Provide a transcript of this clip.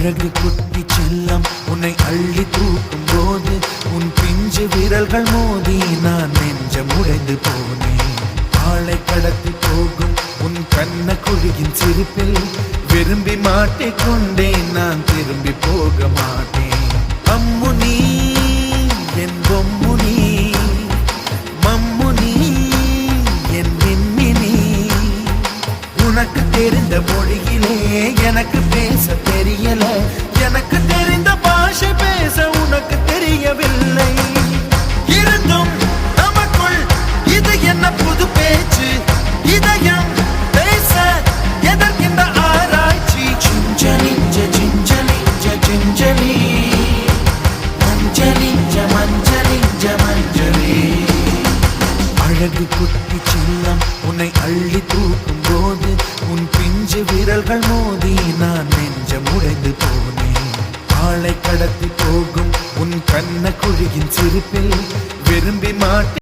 அழகு குட்டி செல்லம் உன்னை அள்ளி தூக்கும் போது உன் பிஞ்சு விரல்கள் மோதி நான் நெஞ்சம் உடைந்து போனேன். ஆளை கடத்தி போகும் உன் கண்ண குழியின் சிரிப்பில் விரும்பி மாட்டிக்கொண்டேன், நான் திரும்பி போக மாட்டேன். அம்மு நீ என் பொம்மு நீ, மம்மு நீ என் மின்மினி. உனக்கு தெரிந்த மொழியிலே எனக்கு பேச தெரியல, எனக்கு தெரிந்த பாஷை பேச உனக்கு தெரியவில்லை. இருந்தும் நமக்குள் இது என்ன புது பேச்சு, இதயம் பேச எதற்கின்ற ஆராய்ச்சி. சிஞ்சலிஞ்ச சிஞ்சலிஞ்ச சிஞ்சலி, மஞ்சளிஞ்ச மஞ்சளிஞ்ச மஞ்சளி. அழகு குட்டி செல்லம் உன்னை அள்ளி தூக்கும் போது உன் பிஞ்சு விரல்கள் மோதி நான் நெஞ்சம் உடைந்து போனேன். ஆளை கடத்தி போகும் உன் கண்ண குழியின் சிரிப்பில் விரும்பி மாட்டேன்.